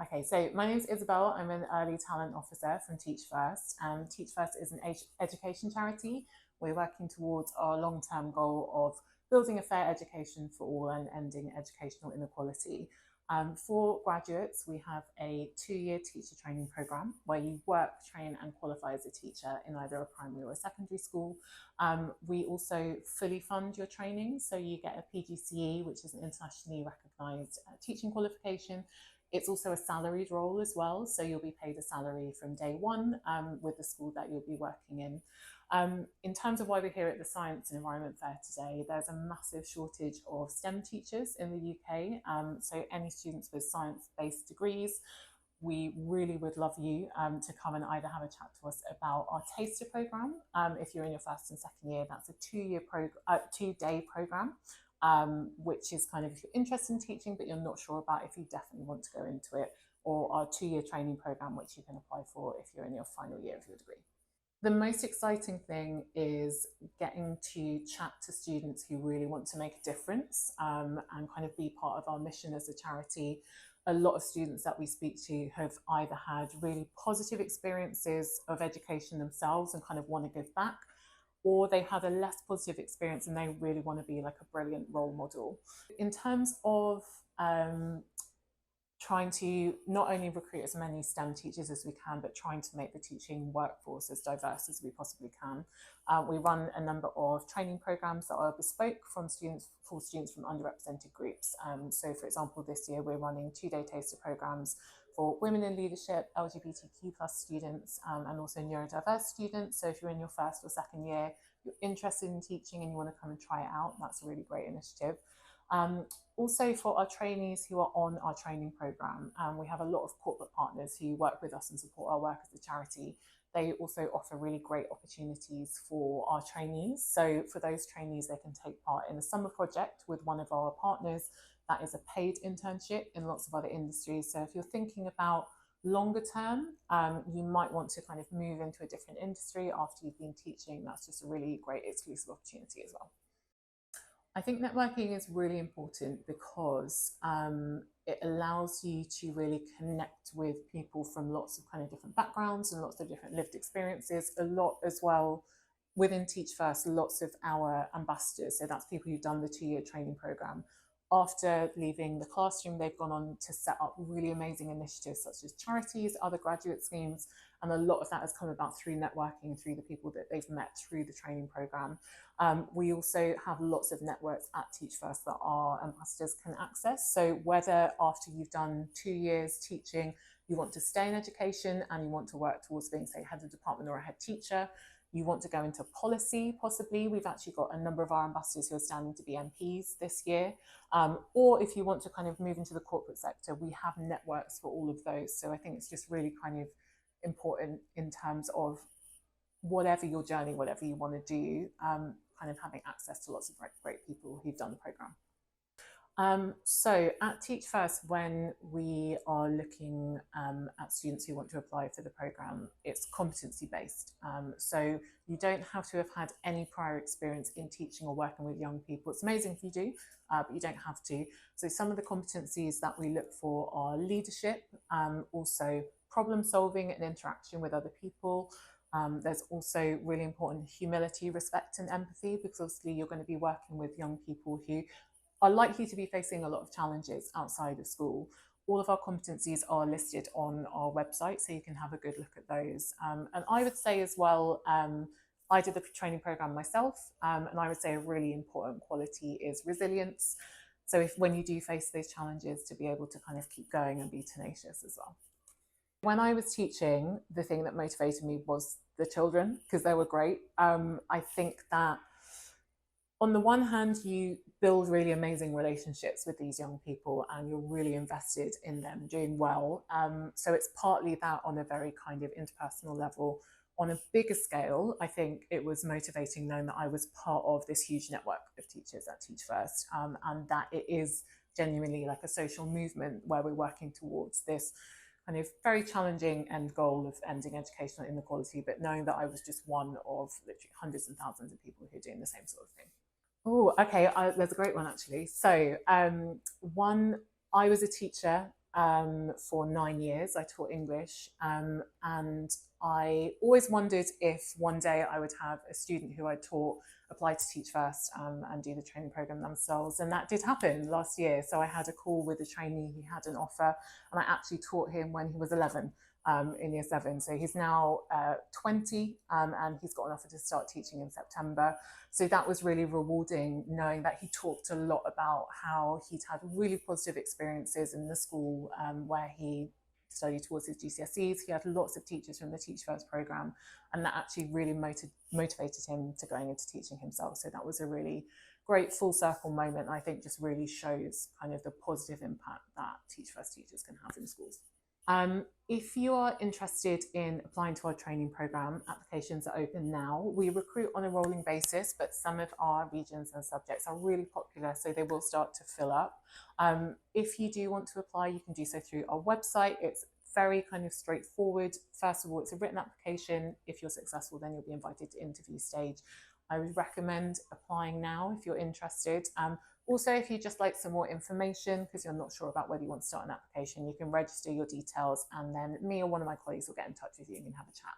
Okay, so my name is Isabel. I'm an early talent officer from Teach First. Teach First is an education charity. We're working towards our long-term goal of building a fair education for all and ending educational inequality. For graduates, we have a 2-year teacher training program where you work, train, and qualify as a teacher in either a primary or a secondary school. We also fully fund your training, so you get a PGCE, which is an internationally recognised teaching qualification. It's also a salaried role as well, so you'll be paid a salary from day one with the school that you'll be working in. In terms of why we're here at the Science and Environment Fair today, there's a massive shortage of STEM teachers in the UK. So any students with science-based degrees, we really would love you to come and either have a chat to us about our taster program. If you're in your first and second year, that's a 2-day program, which is kind of if you're interested in teaching, but you're not sure about if you definitely want to go into it, or our 2-year training program, which you can apply for if you're in your final year of your degree. The most exciting thing is getting to chat to students who really want to make a difference and kind of be part of our mission as a charity. A lot of students that we speak to have either had really positive experiences of education themselves and kind of want to give back, or they had a less positive experience and they really want to be like a brilliant role model. In terms of trying to not only recruit as many STEM teachers as we can, but trying to make the teaching workforce as diverse as we possibly can. We run a number of training programs that are bespoke for students from underrepresented groups. So for example, this year we're running 2-day taster programs for women in leadership, LGBTQ+ students, and also neurodiverse students. So if you're in your first or second year, you're interested in teaching and you want to come and try it out, that's a really great initiative. Also for our trainees who are on our training program, we have a lot of corporate partners who work with us and support our work as a charity. They also offer really great opportunities for our trainees. So for those trainees, they can take part in a summer project with one of our partners. That is a paid internship in lots of other industries. So if you're thinking about longer term, you might want to kind of move into a different industry after you've been teaching. That's just a really great exclusive opportunity as well. I think networking is really important because it allows you to really connect with people from lots of kind of different backgrounds and lots of different lived experiences. A lot as well within Teach First, lots of our ambassadors, so that's people who've done the 2-year training program. After leaving the classroom, they've gone on to set up really amazing initiatives such as charities, other graduate schemes, and a lot of that has come about through networking, through the people that they've met through the training program. We also have lots of networks at Teach First that our ambassadors can access. So whether after you've done 2 years teaching, you want to stay in education and you want to work towards being, say, head of department or a head teacher, you want to go into policy, possibly. We've actually got a number of our ambassadors who are standing to be MPs this year. Or if you want to kind of move into the corporate sector, we have networks for all of those. So I think it's just really kind of important in terms of whatever your journey, whatever you want to do, kind of having access to lots of great people who've done the programme. So at Teach First, when we are looking at students who want to apply for the programme, it's competency based. So you don't have to have had any prior experience in teaching or working with young people. It's amazing if you do, but you don't have to. So some of the competencies that we look for are leadership, also problem solving and interaction with other people. There's also really important humility, respect and empathy, because obviously you're going to be working with young people who are likely to be facing a lot of challenges outside of school. All of our competencies are listed on our website, so you can have a good look at those. And I would say as well, I did the training program myself, and I would say a really important quality is resilience. So when you do face those challenges, to be able to kind of keep going and be tenacious as well. When I was teaching, the thing that motivated me was the children, because they were great. I think that on the one hand, you build really amazing relationships with these young people and you're really invested in them doing well. So it's partly that on a very kind of interpersonal level. On a bigger scale, I think it was motivating knowing that I was part of this huge network of teachers at Teach First, and that it is genuinely like a social movement where we're working towards this kind of very challenging end goal of ending educational inequality, but knowing that I was just one of literally hundreds and thousands of people who are doing the same sort of thing. Oh, okay. There's a great one actually. So I was a teacher for 9 years. I taught English, and I always wondered if one day I would have a student who I taught apply to Teach First and do the training program themselves. And that did happen last year. So I had a call with a trainee who had an offer, and I actually taught him when he was 11. In year 7. So he's now 20, and he's got an offer to start teaching in September. So that was really rewarding, knowing that he talked a lot about how he'd had really positive experiences in the school where he studied towards his GCSEs. He had lots of teachers from the Teach First programme, and that actually really motivated him to going into teaching himself. So that was a really great full circle moment. I think just really shows kind of the positive impact that Teach First teachers can have in schools. If you are interested in applying to our training programme, applications are open now. We recruit on a rolling basis, but some of our regions and subjects are really popular, so they will start to fill up. If you do want to apply, you can do so through our website. It's very kind of straightforward. First of all, it's a written application. If you're successful, then you'll be invited to interview stage. I would recommend applying now if you're interested. Also, if you'd just like some more information, because you're not sure about whether you want to start an application, you can register your details, and then me or one of my colleagues will get in touch with you and you can have a chat.